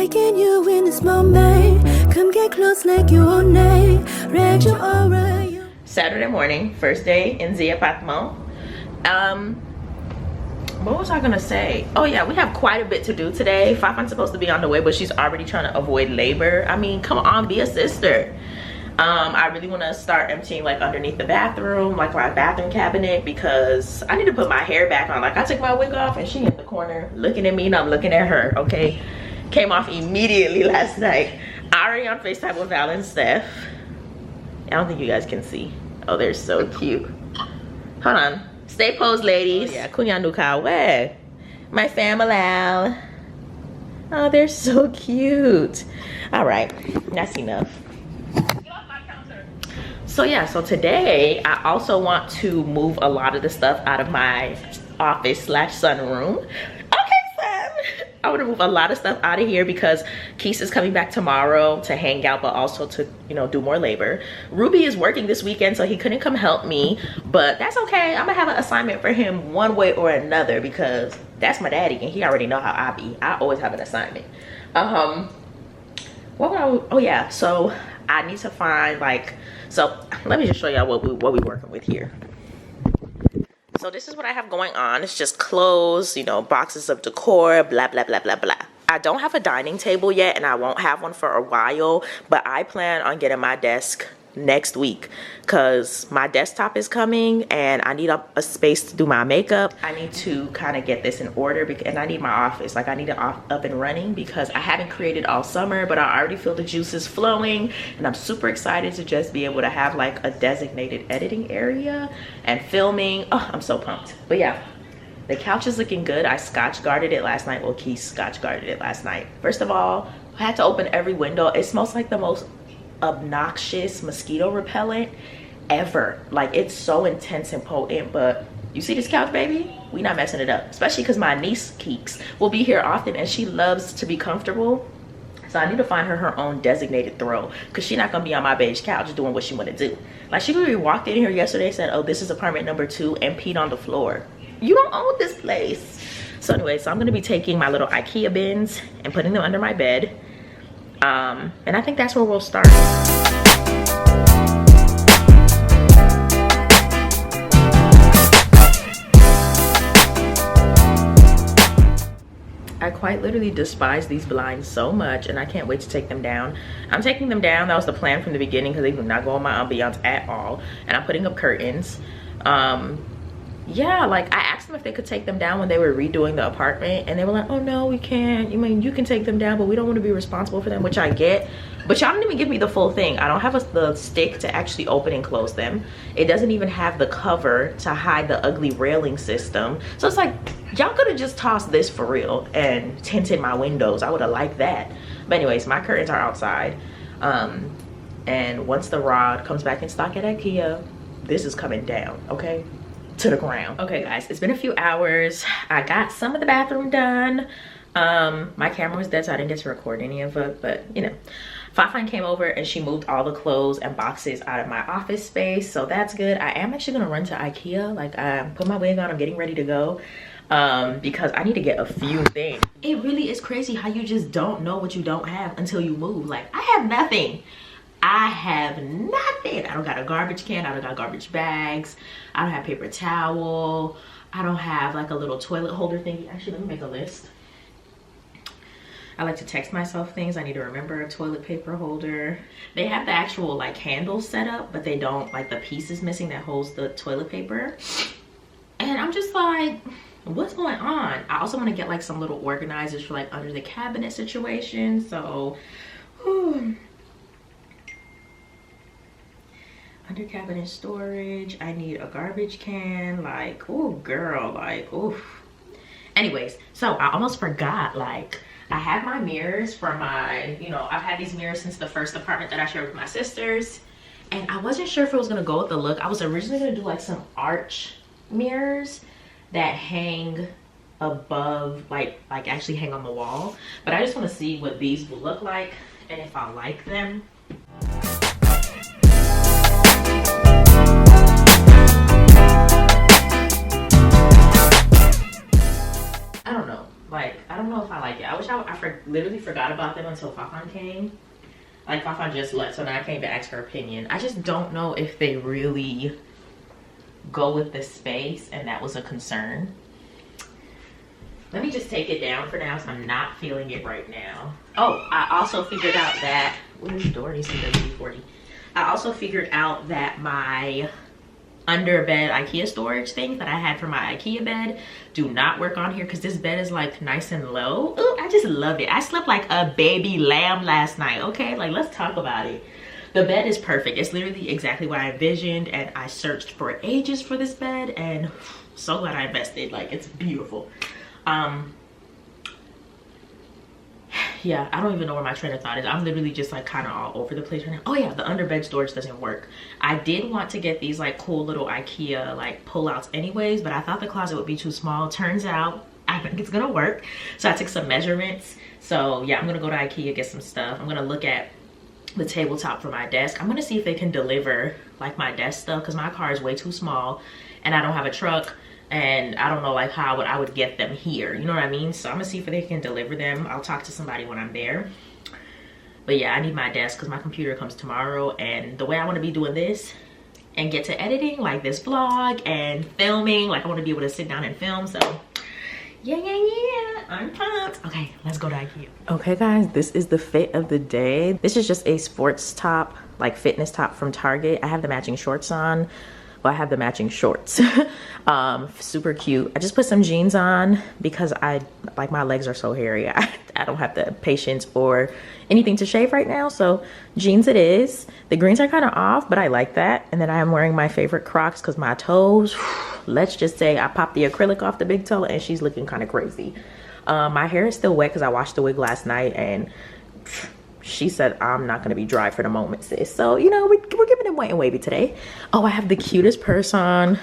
taking you in this moment. Come get close like you own name. Read your aura. Saturday morning, first day in the apartment. What was I gonna say? Oh yeah, we have quite a bit to do today. Fafan's supposed to be on the way, but she's already trying to avoid labor. I mean, come on, be a sister. I really want to start emptying like underneath the bathroom, like my bathroom cabinet, because I need to put my hair back on. Like I took my wig off and she in the corner looking at me and I'm looking at her. Okay, came off immediately last night. Already on FaceTime with Val and Steph. I don't think you guys can see. Oh, they're so cute. Hold on, stay posed, ladies. Oh, yeah, kunyanuka where my family. Oh, they're so cute. All right, that's enough. So yeah, so today I also want to move a lot of the stuff out of my office slash sunroom. Okay, Sam. I want to move a lot of stuff out of here because Keith is coming back tomorrow to hang out, but also to, you know, do more labor. Ruby is working this weekend, so he couldn't come help me, but that's okay. I'm gonna have an assignment for him one way or another because that's my daddy and he already know how I be. I always have an assignment. What would I, oh yeah, so I need to find like, so let me just show y'all what we're working with here. So this is what I have going on. It's just clothes, you know, boxes of decor, blah, blah, blah, blah, blah. I don't have a dining table yet and I won't have one for a while, but I plan on getting my desk next week because my desktop is coming and I need a space to do my makeup. I need to kind of get this in order and I need my office, like I need it up and running because I haven't created all summer, but I already feel the juices flowing and I'm super excited to just be able to have like a designated editing area and filming. Oh, I'm so pumped. But yeah, the couch is looking good. I scotch guarded it last night. Well, Keith scotch guarded it last night. First of all, I had to open every window. It smells like the most obnoxious mosquito repellent ever. Like it's so intense and potent, but you see this couch, baby? We not messing it up, especially because my niece Keeks will be here often and she loves to be comfortable, so I need to find her her own designated throw because she's not gonna be on my beige couch doing what she want to do. Like she literally walked in here yesterday, said, oh, this is apartment number 2, and peed on the floor. You don't own this place. So anyway, so I'm gonna be taking my little IKEA bins and putting them under my bed. And I think that's where we'll start. I quite literally despise these blinds so much and I can't wait to take them down. I'm taking them down. That was the plan from the beginning because they do not go on my ambiance at all. And I'm putting up curtains. Yeah, like I asked them if they could take them down when they were redoing the apartment and they were like, oh no, we can't. You mean you can take them down, but we don't want to be responsible for them, which I get, but y'all didn't even give me the full thing. I don't have the stick to actually open and close them. It doesn't even have the cover to hide the ugly railing system. So it's like y'all could have just tossed this for real and tinted my windows. I would have liked that. But anyways, my curtains are outside, and once the rod comes back in stock at IKEA, this is coming down, okay, to the ground. Okay guys, it's been a few hours. I got some of the bathroom done. My camera was dead, so I didn't get to record any of it, but you know, Fafan came over and she moved all the clothes and boxes out of my office space, so that's good. I am actually gonna run to IKEA. Like I put my wig on, I'm getting ready to go because I need to get a few things. It really is crazy how you just don't know what you don't have until you move. Like I have nothing. I have nothing. I don't got a garbage can. I don't got garbage bags. I don't have paper towel. I don't have like a little toilet holder thingy. Actually, let me make a list. I like to text myself things. I need to remember a toilet paper holder. They have the actual like handles set up, but they don't, like the piece is missing that holds the toilet paper. And I'm just like, what's going on? I also want to get like some little organizers for like under the cabinet situation. So, whew. Under cabinet storage, I need a garbage can. Like, oh girl, like, oof. Anyways, so I almost forgot, like I have my mirrors for my, you know, I've had these mirrors since the first apartment that I shared with my sisters, and I wasn't sure if it was gonna go with the look. I was originally gonna do like some arch mirrors that hang above, like actually hang on the wall, but I just want to see what these will look like and if I like them. I don't know. Like, I don't know if I like it. I wish I how I literally forgot about them until Fafan came. Like Fafan just left, so now I came to ask her opinion. I just don't know if they really go with the space, and that was a concern. Let me just take it down for now, so I'm not feeling it right now. Oh, I also figured out that, where's Dory's CW40? I also figured out that my under bed IKEA storage things that I had for my IKEA bed do not work on here, because this bed is like nice and low. Ooh, I just love it. I slept like a baby lamb last night, okay? Like, let's talk about it. The bed is perfect. It's literally exactly what I envisioned, and I searched for ages for this bed, and so glad I invested. Like, it's beautiful. Yeah, I don't even know where my train of thought is. I'm literally just like kind of all over the place right now. Oh yeah, the under bed storage doesn't work. I did want to get these like cool little IKEA like pull-outs anyways, but I thought the closet would be too small. Turns out I think it's gonna work. So I took some measurements. So yeah, I'm gonna go to IKEA, get some stuff. I'm gonna look at the tabletop for my desk. I'm gonna see if they can deliver like my desk stuff, because my car is way too small and I don't have a truck. And I don't know like how I would get them here, you know what I mean? So I'm gonna see if they can deliver them. I'll talk to somebody when I'm there. But yeah, I need my desk because my computer comes tomorrow, and the way I want to be doing this and get to editing like this vlog and filming, like I want to be able to sit down and film. So yeah, I'm pumped. Okay, let's go to IKEA. Okay guys, this is the fit of the day. This is just a sports top, like fitness top from Target. I have the matching shorts on. I have the matching shorts. Super cute. I just put some jeans on because my legs are so hairy. I don't have the patience or anything to shave right now, so jeans it is. The greens are kind of off, but I like that. And then I am wearing my favorite Crocs because my toes, let's just say I popped the acrylic off the big toe and she's looking kind of crazy. My hair is still wet because I washed the wig last night, and she said I'm not gonna be dry for the moment, sis. So, you know, we're giving it wet and wavy today. Oh, I have the cutest purse on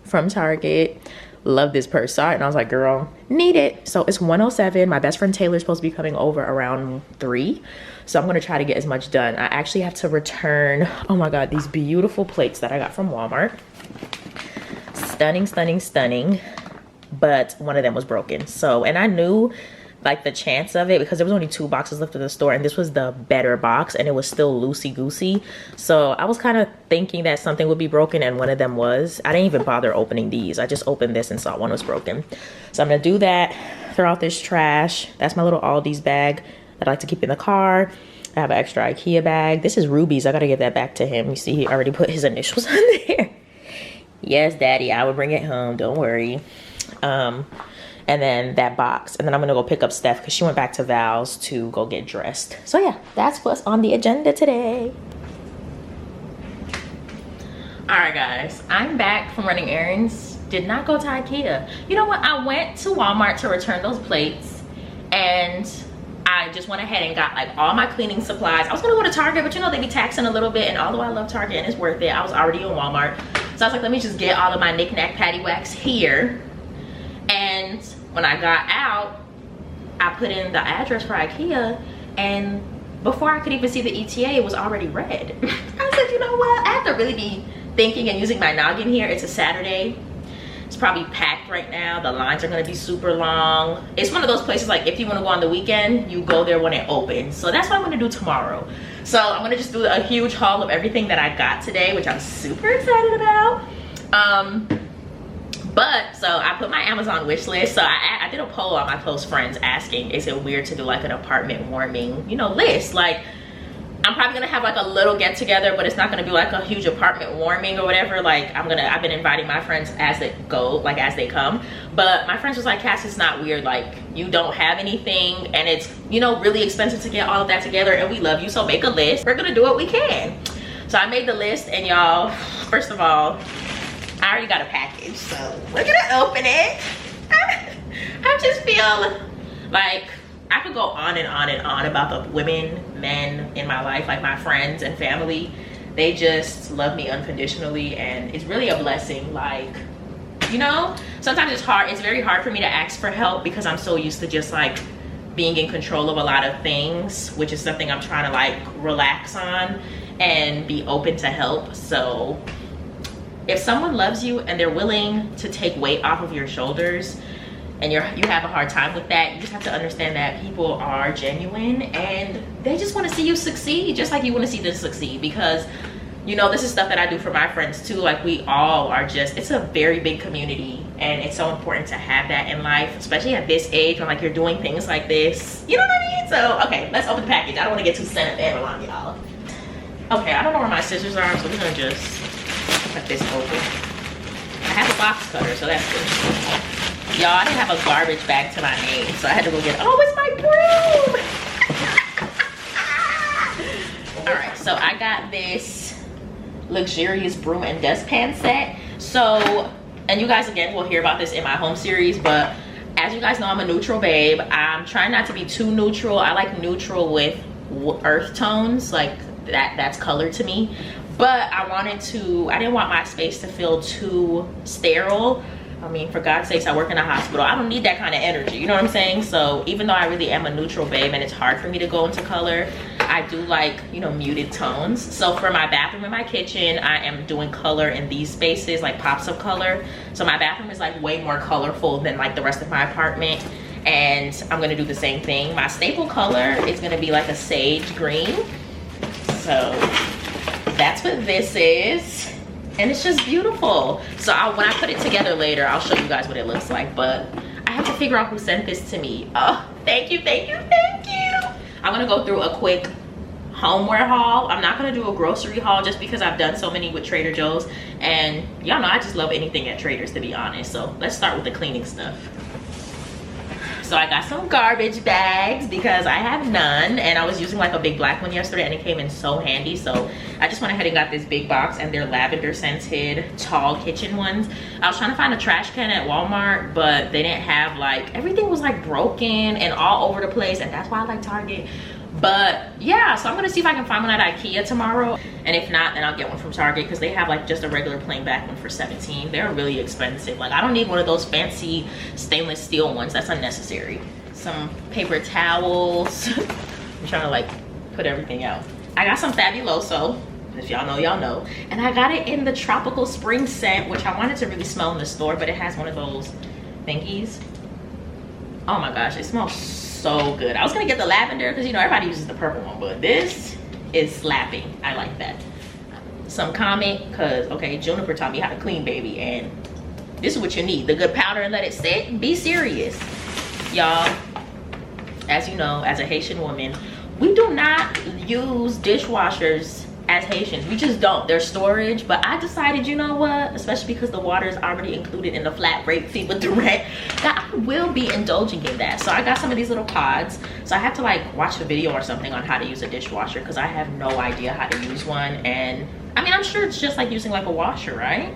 from Target. Love this purse. Saw it and I was like, girl, need it. So it's 1:07. My best friend Taylor's supposed to be coming over around 3. So I'm gonna try to get as much done. I actually have to return, oh my God, these beautiful plates that I got from Walmart. Stunning, stunning, stunning. But one of them was broken. So, and I knew like the chance of it because there was only 2 boxes left in the store, and this was the better box and it was still loosey-goosey. So I was kind of thinking that something would be broken, and one of them was. I didn't even bother opening these. I just opened this and saw one was broken. So I'm gonna do that, throw out this trash. That's my little Aldi's bag that I like to keep in the car. I have an extra IKEA bag. This is Ruby's. I gotta give that back to him. You see, he already put his initials on there. Yes, daddy, I will bring it home, don't worry. And then that box, and then I'm gonna go pick up Steph because she went back to Val's to go get dressed. So yeah, that's what's on the agenda today. All right guys, I'm back from running errands. Did not go to IKEA. You know what, I went to Walmart to return those plates, and I just went ahead and got like all my cleaning supplies. I was gonna go to Target, but you know, they be taxing a little bit, and although I love Target and it's worth it, I was already in Walmart. So I was like, let me just get all of my knick-knack paddywhacks here. And when I got out, I put in the address for IKEA, and before I could even see the ETA, it was already red. I said, you know what? I have to really be thinking and using my noggin here. It's a Saturday. It's probably packed right now. The lines are gonna be super long. It's one of those places like if you wanna go on the weekend, you go there when it opens. So that's what I'm gonna do tomorrow. So I'm gonna just do a huge haul of everything that I got today, which I'm super excited about. But so I put my Amazon wish list. So I did a poll on my close friends asking, is it weird to do like an apartment warming, you know, list? Like, I'm probably gonna have like a little get together, but it's not gonna be like a huge apartment warming or whatever. Like I've been inviting my friends as they go, like as they come. But my friends was like, Cass, it's not weird. Like, you don't have anything and it's, you know, really expensive to get all of that together, and we love you, so make a list. We're gonna do what we can. So I made the list, and y'all, first of all, I already got a package, so we're gonna open it. I just feel like I could go on and on and on about the women, men in my life, like my friends and family. They just love me unconditionally, and it's really a blessing. Like, you know, sometimes it's hard. It's very hard for me to ask for help because I'm so used to just like being in control of a lot of things, which is something I'm trying to like relax on and be open to help. So if someone loves you and they're willing to take weight off of your shoulders, and you have a hard time with that, you just have to understand that people are genuine and they just want to see you succeed, just like you want to see them succeed. Because you know, this is stuff that I do for my friends too. Like, we all are just, it's a very big community, and it's so important to have that in life, especially at this age when like you're doing things like this, you know what I mean? So okay, let's open the package. I don't want to get too sentimental on y'all. Okay, I don't know where my scissors are, so we're gonna just cut this open. I have a box cutter, so that's good. Y'all, I didn't have a garbage bag to my name, so I had to go get, oh, it's my broom. All right, so I got this luxurious broom and dustpan set. So, and you guys again will hear about this in my home series, but as you guys know, I'm a neutral babe. I'm trying not to be too neutral. I like neutral with earth tones, like that's color to me. But I didn't want my space to feel too sterile. I mean, for God's sakes, I work in a hospital. I don't need that kind of energy, you know what I'm saying? So even though I really am a neutral babe and it's hard for me to go into color, I do like, you know, muted tones. So for my bathroom and my kitchen, I am doing color in these spaces, like pops of color. So my bathroom is like way more colorful than like the rest of my apartment. And I'm gonna do the same thing. My staple color is gonna be like a sage green. So that's what this is. And it's just beautiful. So when I put it together later, I'll show you guys what it looks like. But I have to figure out who sent this to me. Oh, thank you, thank you, thank you. I'm gonna go through a quick homeware haul. I'm not gonna do a grocery haul just because I've done so many with Trader Joe's. And y'all know I just love anything at Trader's, to be honest. So let's start with the cleaning stuff. So I got some garbage bags because I have none, and I was using like a big black one yesterday and it came in so handy. So I just went ahead and got this big box, and they're lavender scented tall kitchen ones. I was trying to find a trash can at Walmart, but they didn't have, like, everything was like broken and all over the place, and that's why I like Target. But yeah, so I'm gonna see if I can find one at Ikea tomorrow, and if not, then I'll get one from Target because they have like just a regular plain back one for $17. They're really expensive. Like, I don't need one of those fancy stainless steel ones. That's unnecessary. Some paper towels. I'm trying to like put everything out. I got some Fabuloso. If y'all know, y'all know. And I got it in the tropical spring scent, which I wanted to really smell in the store, but it has one of those thingies. Oh my gosh, it smells so good. I was gonna get the lavender because, you know, everybody uses the purple one, but this is slapping. I like that. Some Comet, because okay, Juniper taught me how to clean, baby, and this is what you need. The good powder and let it sit. Be serious, y'all. As you know, as a Haitian woman, we do not use dishwashers as Haitians. We just don't. They're storage. But I decided, you know what, especially because the water is already included in the flat rate fee with the rent, that I will be indulging in that. So I got some of these little pods. So I have to like watch a video or something on how to use a dishwasher because I have no idea how to use one. And I mean, I'm sure it's just like using like a washer, right?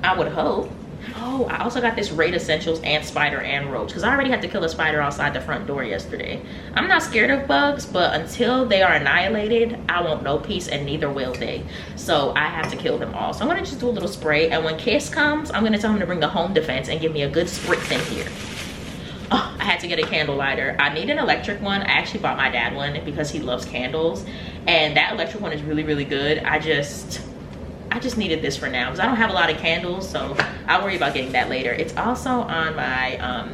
I would hope. Oh, I also got this Raid Essentials ant spider and roach because I already had to kill a spider outside the front door yesterday. I'm not scared of bugs, but until they are annihilated, I won't know peace, and neither will they. So I have to kill them all. So I'm gonna just do a little spray, and when Kiss comes, I'm gonna tell him to bring the home defense and give me a good spritz in here. Oh, I had to get a candle lighter. I need an electric one. I actually bought my dad one because he loves candles, and that electric one is really, really good. I just needed this for now because I don't have a lot of candles, so I'll worry about getting that later. It's also on my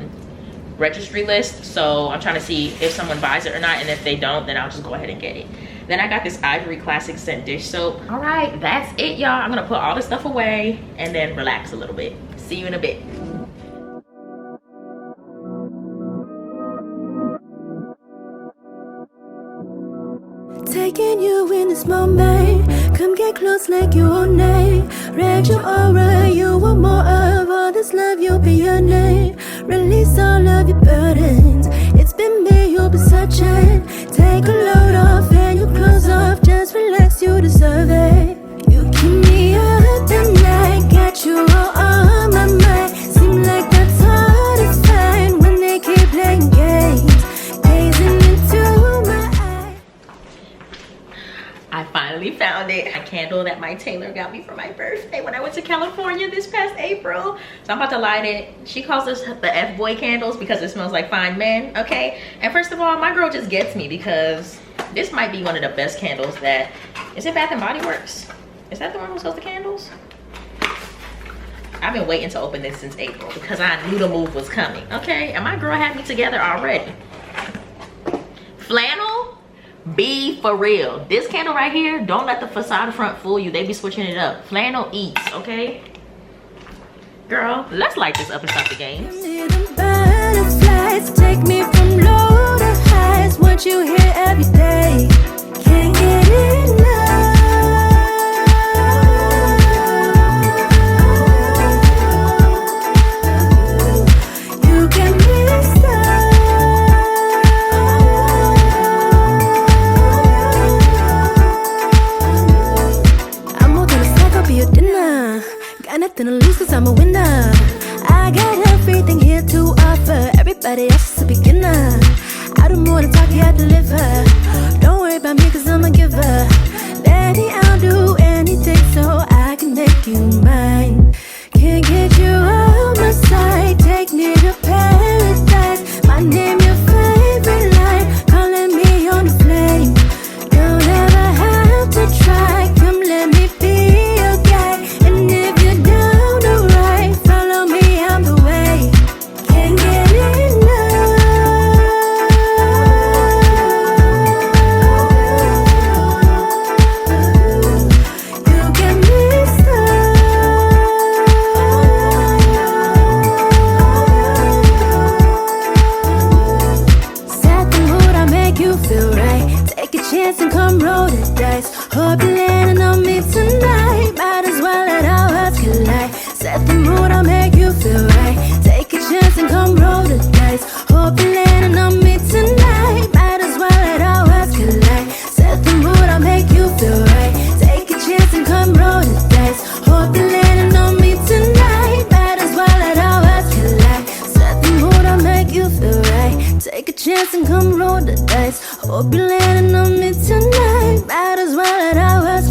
registry list, so I'm trying to see if someone buys it or not, and if they don't, then I'll just go ahead and get it. Then I got this Ivory Classic Scent dish soap. All right, that's it, y'all. I'm gonna put all this stuff away and then relax a little bit. See you in a bit. Taking you in this moment, come get close like you own name. Read your aura, you want more of all this love, you'll be your name. Release all of your burdens, it's been me you'll be searching. Take a load off and your clothes off, just relax, you deserve it. You keep me up at night, got you all on my mind. Seem like that's hard to find when they keep playing games, gazing into my eyes. I finally found it. A candle that my tailor got me for my birthday when I went to California this past April. So I'm about to light it. She calls this the F-boy candles because it smells like fine men, okay? And first of all, my girl just gets me because this might be one of the best candles that, is it Bath and Body Works? Is that the one who sells the candles? I've been waiting to open this since April because I knew the move was coming, okay? And my girl had me together already. Flannel, be for real. This candle right here, don't let the facade front fool you. They be switching it up. Flannel eats, okay? Girl, let's light this up and start the games. Take me from low to highs, what you hear every day. Can't get enough. You can be stuck. I'm more gonna stack up your dinner. Got nothing to lose cause I'm a winner. I got everything here to offer. Everybody else is a beginner. I do more than talk, yeah, I deliver. Don't worry about me cause I'm a giver. Daddy, I'll do anything so I can make you mine. Can't get you out my sight. Take me to paradise. My name, your favorite line. Calling me on the flame. Don't ever have to try. Come let me be your guy. And if you're down to ride, follow me, I'm the way. Can't get enough. You can be stuck. Set the mood, I make you feel right. Take a chance and come roll the dice. Hope you're landing on me tonight. Might as well let our hearts collide. Set the mood, I'll make you feel right. Take a chance and come roll the dice. Hope you're landing on me tonight. Might as well let our hearts collide. Set the mood, I'll make you feel right. Take a chance and come roll the dice. Hope you're landing on me tonight. Might as well let our hearts collide. Set the mood, I'll make you feel right. Take a chance and come roll the dice. Hope you're landing on me tonight. Might as well let our hearts